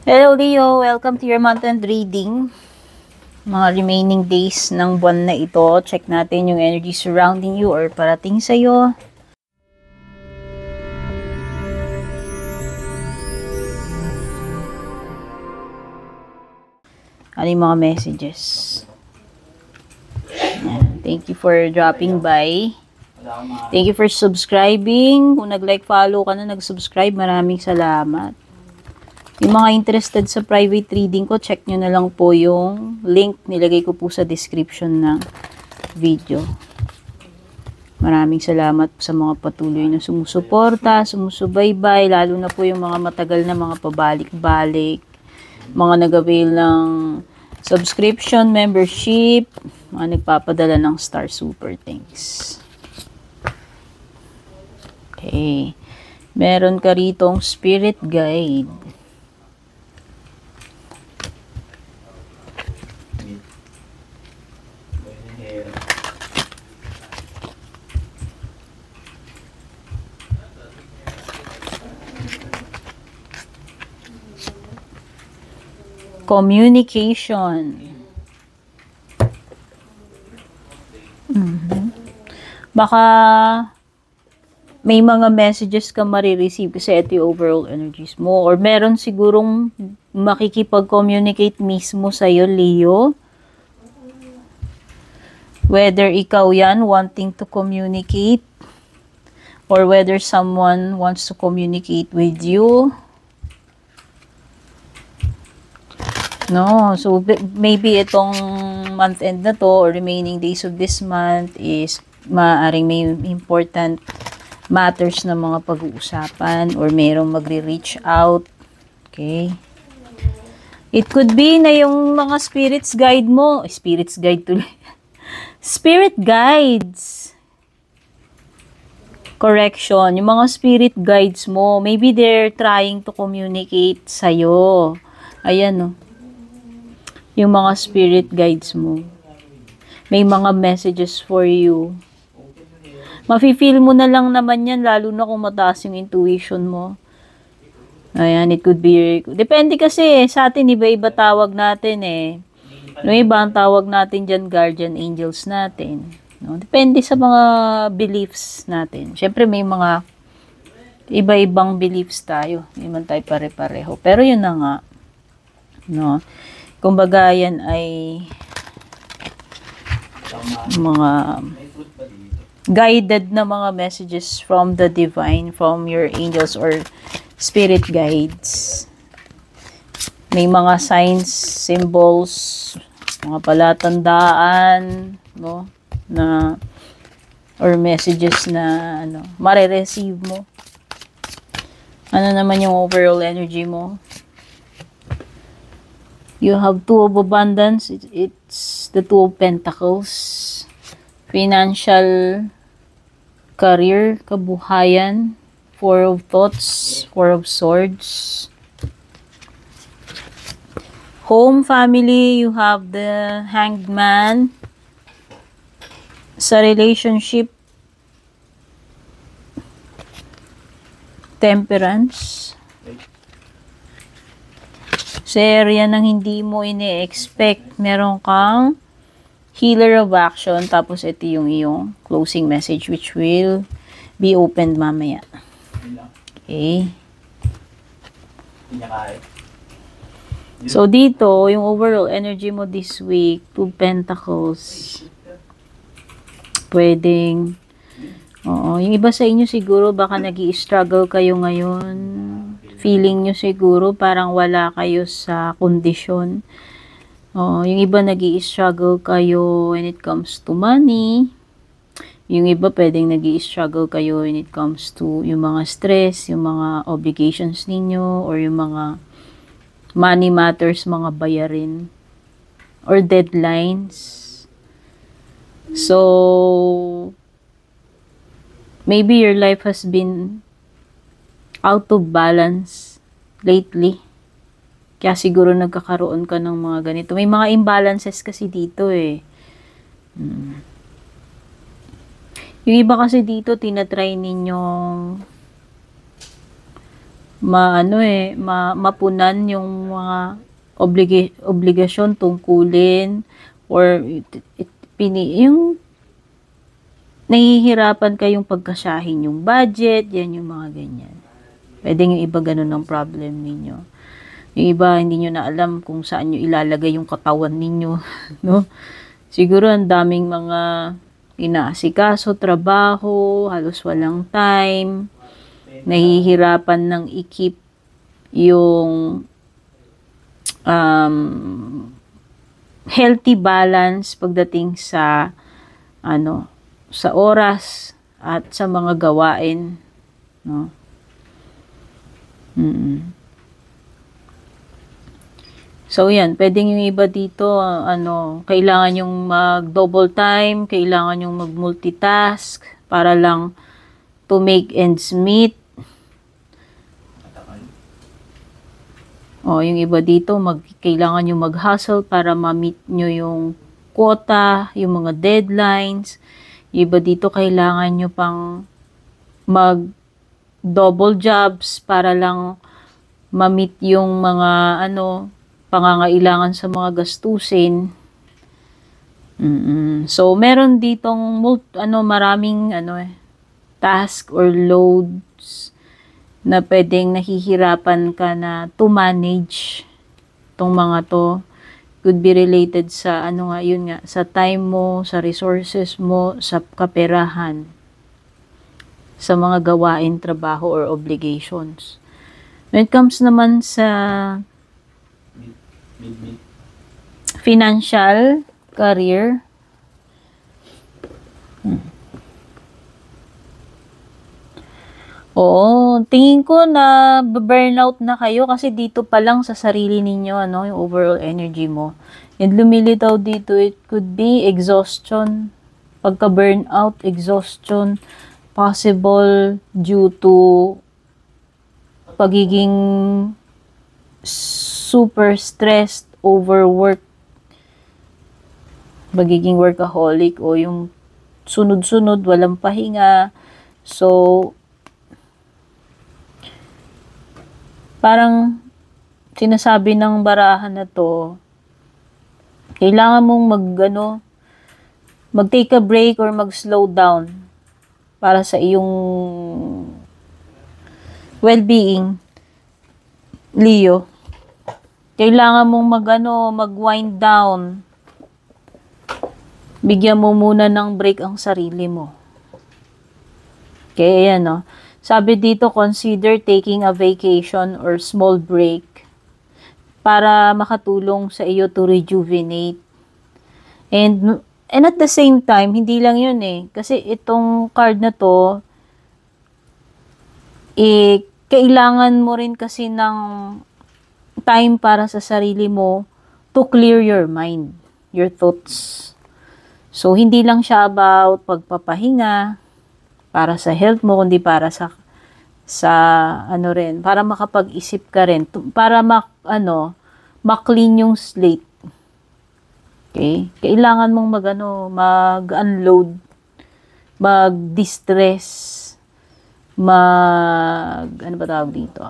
Hello Leo, welcome to your month end reading. Mga remaining days ng buwan na ito, check natin yung energy surrounding you or parating sa'yo. Ano yung mga messages? Thank you for dropping by. Thank you for subscribing. Kung nag-like, follow ka na, nag-subscribe, maraming salamat. Yung mga interested sa private reading ko, check nyo na lang po yung link. Nilagay ko po sa description ng video. Maraming salamat sa mga patuloy na sumusuporta, sumusubaybay, lalo na po yung mga matagal na mga pabalik-balik, mga nag-avail ng subscription, membership, mga nagpapadala ng star super thanks. Okay. Meron ka ritong spirit guide. Communication. Baka may mga messages ka marireceive kasi ito yung overall energies mo. Or meron sigurong makikipag-communicate mismo sa'yo, Leo. Whether ikaw yan wanting to communicate or whether someone wants to communicate with you. No, so maybe itong month end na to or remaining days of this month is maaring may important matters na mga pag-uusapan or merong magre-reach out. Okay? It could be na yung mga spirits guide mo, spirits guide tuloy. Spirit guides. Correction, yung mga spirit guides mo, maybe they're trying to communicate sa'yo. Ayan, no. Yung mga spirit guides mo. May mga messages for you. Mafe-feel mo na lang naman yan, lalo na kung mataas yung intuition mo. Ayan, it could be, depende kasi, sa atin, iba-iba tawag natin eh. No, iba ang tawag natin dyan, guardian angels natin. No? Depende sa mga beliefs natin. Siyempre, may mga iba-ibang beliefs tayo. Hindi man tayo pare-pareho. Pero yun na nga. No? Kumbaga, yan ay mga guided na mga messages from the divine, from your angels or spirit guides. May mga signs, symbols, mga palatandaan, no, na or messages na ano, mare-receive mo. Ano naman yung overall energy mo? You have Two of Abundance. It's the Two of Pentacles. Financial, career, kabuhayan, Four of Thoughts, Four of Swords. Home, family, you have the Hanged Man. Sa relationship, Temperance. Sa area ng hindi mo ini-expect, meron kang Healer of Action, tapos ito yung iyong closing message which will be opened mamaya. Okay. So, dito, yung overall energy mo this week, Two Pentacles. Pwedeng, yung iba sa inyo siguro, baka nag-i-struggle kayo ngayon. Feeling nyo siguro, parang wala kayo sa kondisyon. Yung iba nag-i-struggle kayo when it comes to money. Yung iba pwedeng nag-i-struggle kayo when it comes to yung mga stress, yung mga obligations ninyo, or yung mga money matters, mga bayarin, or deadlines. So, maybe your life has been out of balance lately. Kaya siguro nagkakaroon ka ng mga ganito. May mga imbalances kasi dito eh. Yung iba kasi dito, tinatry ninyong mapunan yung mga obligasyon, tungkulin, or yung nahihirapan kayong pagkasyahin yung budget, yan yung mga ganyan. Pwede yung iba ganun ang problem ninyo. Yung iba, hindi nyo na alam kung saan nyo ilalagay yung katawan ninyo. No? Siguro, ang daming mga inaasikaso, trabaho, halos walang time, nahihirapan ng i-keep yung healthy balance pagdating sa sa oras at sa mga gawain, no? So, yan. Pwedeng yung iba dito, kailangan yung mag-double time, kailangan yung mag-multitask para lang to make ends meet. Yung iba dito, kailangan yung mag-hustle para ma-meet nyo yung quota, yung mga deadlines. Yung iba dito, kailangan nyo pang mag-double jobs para lang ma-meet yung mga, pangangailangan sa mga gastusin. So, meron ditong maraming task or loads na pwedeng nahihirapan ka na to manage tong mga to. Could be related sa sa time mo, sa resources mo, sa kaperahan, sa mga gawain, trabaho, or obligations. When it comes naman sa financial, career, tingin ko na burnout na kayo kasi dito pa lang sa sarili ninyo, yung overall energy mo. And lumilitaw dito, it could be exhaustion, pagka-burnout, exhaustion, possible due to pagiging super stressed, overwork, pagiging workaholic, o yung sunod-sunod, walang pahinga. So, parang sinasabi ng barahan na to, kailangan mong mag-take a break or mag-slow down para sa iyong well-being, Leo. Kailangan mong mag-wind down. Bigyan mo muna ng break ang sarili mo. Okay, ayan, Sabi dito, consider taking a vacation or small break para makatulong sa iyo to rejuvenate. And at the same time, hindi lang yun kasi itong card na to, kailangan mo rin kasi ng time para sa sarili mo to clear your mind, your thoughts. So, hindi lang siya about pagpapahinga para sa health mo, kundi para sa para makapag-isip ka rin, para ma-clean yung slate. Okay? Kailangan mong mag-unload, mag-distress, ano ba tawag dito?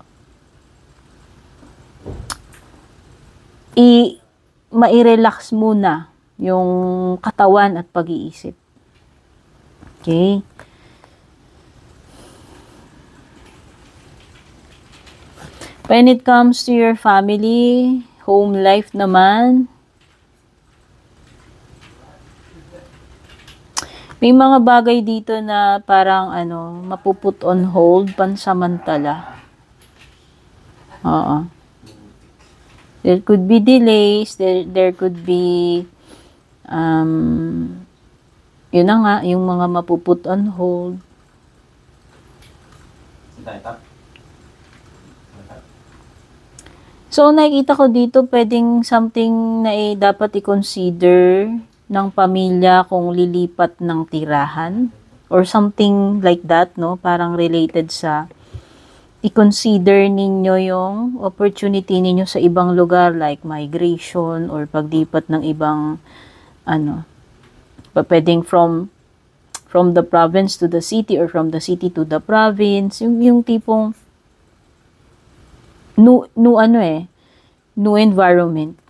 Ma-relax muna yung katawan at pag-iisip. Okay? When it comes to your family, home life naman, may mga bagay dito na parang mapuput on hold pansamantala. Oo. There could be delays, there could be yun na nga, yung mga mapuput on hold. So, nakikita ko dito, pwedeng something na dapat i-consider ng pamilya kung lilipat ng tirahan or something like that, parang related sa i-consider ninyo yung opportunity ninyo sa ibang lugar like migration or paglipat ng ibang pwedeng from the province to the city or from the city to the province, yung tipong new environment.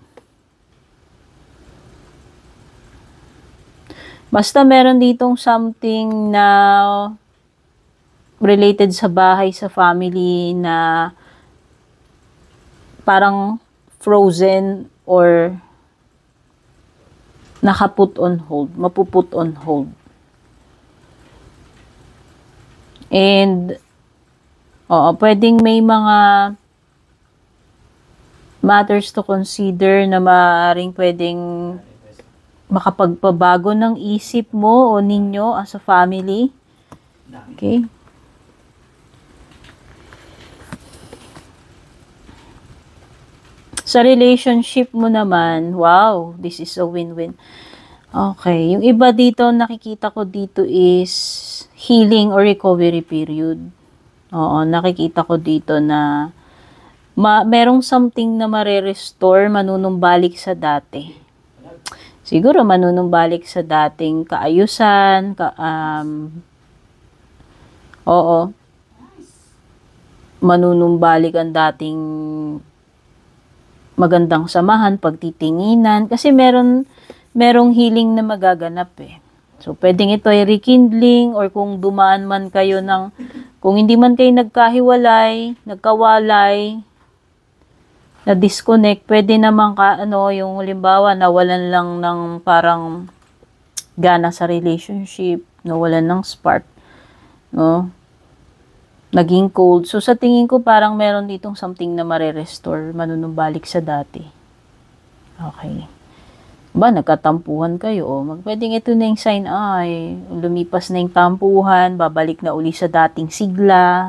Basta meron ditong something na related sa bahay, sa family, na parang frozen or nakaput on hold, mapuput on hold. And pwedeng may mga matters to consider na maaaring pwedeng makapagpabago ng isip mo o ninyo as a family. Okay? Sa relationship mo naman, wow, this is a win-win. Okay, yung iba dito, nakikita ko dito is healing or recovery period. Oo, nakikita ko dito na merong something na mare-restore, manunumbalik sa dati. Siguro manunumbalik sa dating kaayusan, manunumbalik ang dating magandang samahan, pagtitinginan, kasi merong healing na magaganap eh. So, pwedeng ito ay rekindling, or kung dumaan man kayo kung hindi man kayo nagkahiwalay, nagkawalay, na-disconnect, pwede naman yung halimbawa, nawalan lang ng parang gana sa relationship, nawalan ng spark, no? Naging cold. So, sa tingin ko, parang meron ditong something na mare-restore, manunumbalik sa dati. Okay. Nagkatampuhan kayo, pwedeng ito na yung sign, lumipas na yung tampuhan, babalik na uli sa dating sigla,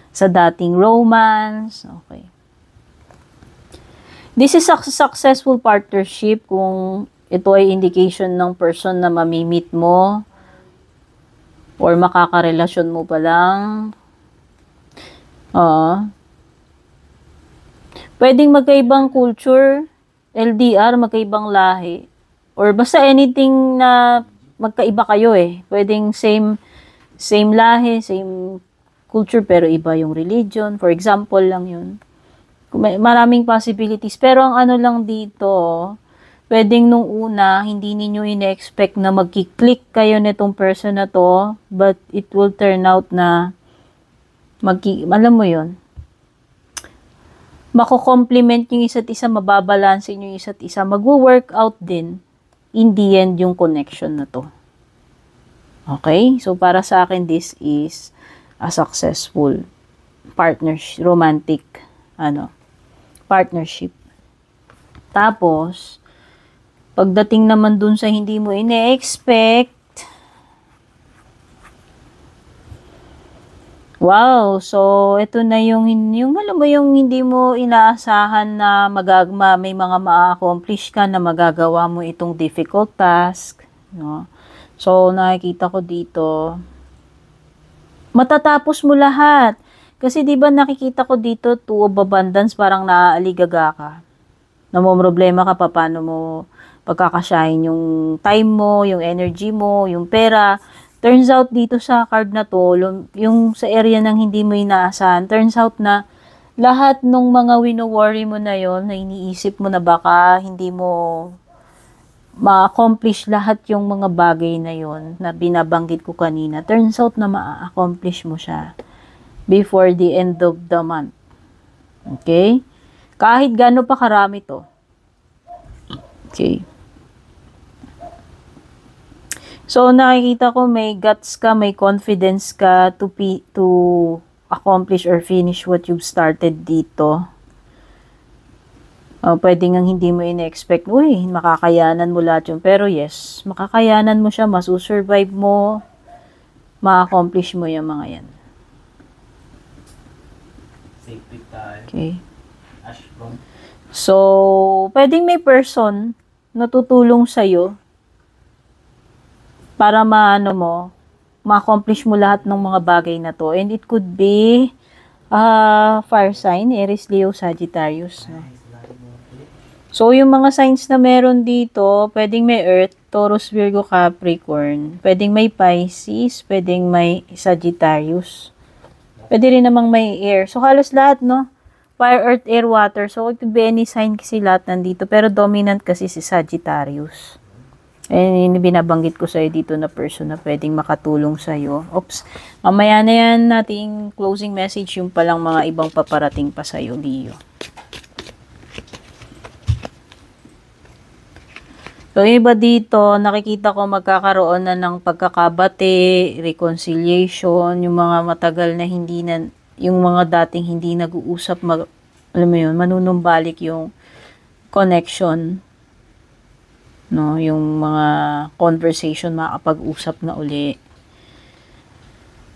sa dating romance, okay. This is a successful partnership kung ito ay indication ng person na mamimit mo or makakarelasyon mo pa lang. Pwedeng magkaibang culture, LDR, magkaibang lahi, or basta anything na magkaiba kayo eh. Pwedeng same lahi, same culture, pero iba yung religion. For example lang yun. Maraming possibilities. Pero ang ano lang dito, pwedeng nung una, hindi ninyo ina-expect na magki-click kayo nitong person na to, but it will turn out na alam mo yun, mako-complement yung isa't isa, mababalansin yung isa't isa, magwo-work out din in the end yung connection na to. Okay? So, para sa akin, this is a successful partnership, romantic, partnership. Tapos, pagdating naman dun sa hindi mo ine-expect, wow, so ito na yung alam mo yung hindi mo inaasahan na may mga ma-accomplish ka na magagawa mo itong difficult task, no? So, nakikita ko dito, matatapos mo lahat. Kasi 'di ba nakikita ko dito, two of abundance, parang naaaligaga ka. Namomroblema ka paano mo pagkakasyahin yung time mo, yung energy mo, yung pera. Turns out dito sa card na to, yung sa area ng hindi mo inaasahan, turns out na lahat ng mga wino-worry mo na yon, na iniisip mo na baka hindi mo ma-accomplish lahat yung mga bagay na yon na binabanggit ko kanina, turns out na ma-accomplish mo siya before the end of the month. Okay? Kahit gaano pa karami to. Okay. So, nakikita ko may guts ka, may confidence ka to accomplish or finish what you've started dito. Pwede nga hindi mo ina-expect, makakayanan mo lahat yun. Pero yes, makakayanan mo siya, masusurvive mo, ma-accomplish mo yung mga yan. Okay. So, pwedeng may person na tutulong sa'yo para ma-accomplish mo lahat ng mga bagay na to. And it could be fire sign, Aries, Leo, Sagittarius. No? So, yung mga signs na meron dito, pwedeng may Earth, Taurus, Virgo, Capricorn. Pwedeng may Pisces, pwedeng may Sagittarius. Pwede rin namang may air. So, halos lahat, no? Fire, Earth, Air, Water. So, it could be any sign kasi lahat nandito. Pero dominant kasi si Sagittarius. And binabanggit ko sa'yo dito na person na pwedeng makatulong sa'yo. Oops. Mamaya na yan nating closing message yung palang mga ibang paparating pa sa'yo, Leo. So, iba dito, nakikita ko magkakaroon na ng pagkakabati, reconciliation, yung mga matagal na hindi na, yung mga dating hindi nag-uusap, alam mo yun, manunumbalik yung connection. No, yung mga conversation makapag-usap na uli.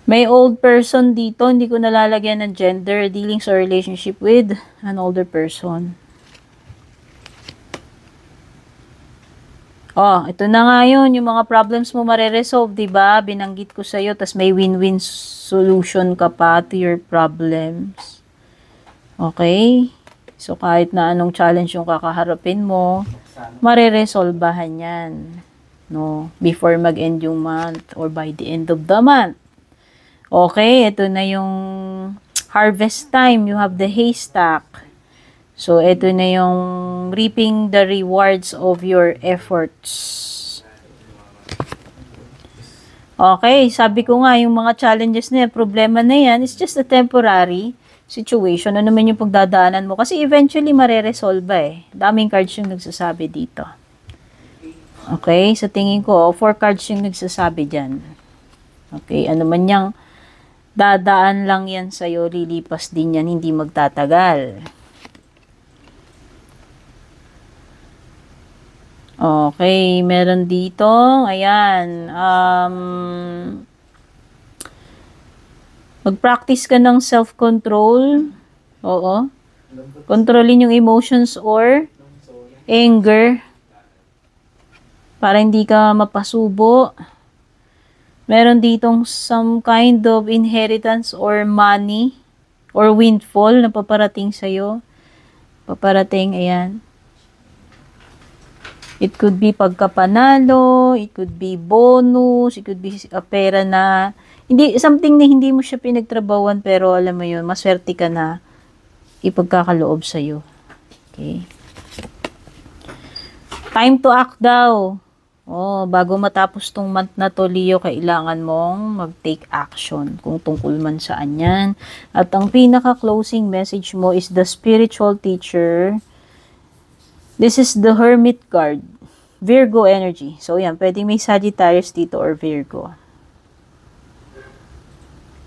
May old person dito, hindi ko nalalagyan ng gender, dealings or relationship with an older person. Oh, ito na nga yun, yung mga problems mo mareresolve, diba? Binanggit ko sa'yo, tas may win-win solution ka pa to your problems. Okay? So, kahit na anong challenge yung kakaharapin mo, mareresolbahan yan. No? Before mag-end yung month or by the end of the month. Okay, ito na yung harvest time. You have the haystack. So, ito na yung reaping the rewards of your efforts. Okay, sabi ko nga, yung mga challenges na yan, problema na yan, it's just a temporary situation. Ano naman yung pagdadaanan mo? Kasi eventually, mareresolve eh. Daming cards yung nagsasabi dito. Okay, sa tingin ko, 4 cards yung nagsasabi dyan. Okay, ano man yung dadaan lang yan sa'yo, lilipas din yan, hindi magtatagal. Okay, meron dito, ayan, mag-practice ka ng self-control, oo, kontrolin yung emotions or anger, para hindi ka mapasubo. Meron ditong some kind of inheritance or money or windfall na paparating sa'yo, paparating, ayan. It could be pagkapanalo, it could be bonus, it could be pera na, hindi, something na hindi mo siya pinagtrabawan pero alam mo yun, maswerte ka na ipagkakaloob sa'yo. Okay. Time to act daw. Oh, bago matapos tong month na to, Leo, kailangan mong mag-take action kung tungkol man saan yan. At ang pinaka-closing message mo is the spiritual teacher. This is the Hermit card. Virgo energy. So, yan. Pwede may Sagittarius dito or Virgo.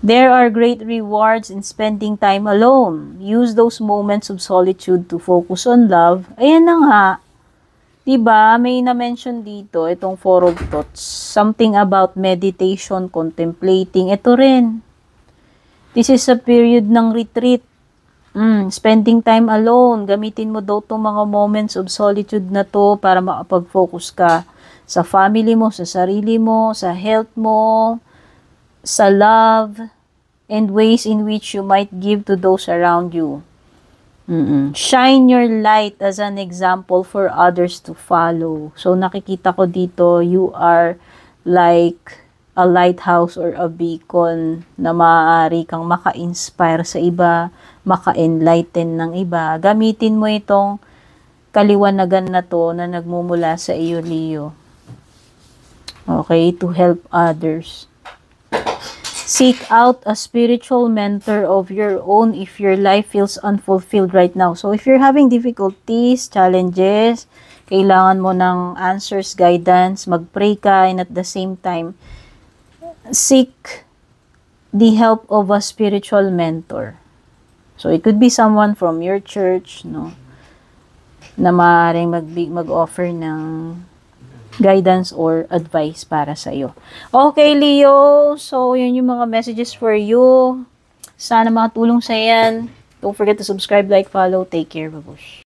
There are great rewards in spending time alone. Use those moments of solitude to focus on love. Ayan na nga. Diba? May na-mention dito, itong Four of Thoughts. Something about meditation, contemplating. Ito rin. This is a period ng retreat. Spending time alone. Gamitin mo daw itong mga moments of solitude na to para makapag-focus ka sa family mo, sa sarili mo, sa health mo, sa love, and ways in which you might give to those around you. Shine your light as an example for others to follow. So, nakikita ko dito, you are like a lighthouse or a beacon na maaari kang maka-inspire sa iba, maka-enlighten ng iba. Gamitin mo itong kaliwanagan na to na nagmumula sa iyo, Leo. Okay, to help others. Seek out a spiritual mentor of your own if your life feels unfulfilled right now. So, if you're having difficulties, challenges, kailangan mo ng answers, guidance, mag-pray ka, and at the same time, seek the help of a spiritual mentor. So, it could be someone from your church, no, na maaaring mag-offer ng guidance or advice para sa iyo. Okay, Leo. So, yun yung mga messages for you. Sana makatulong sa yan. Don't forget to subscribe, like, follow. Take care, babush.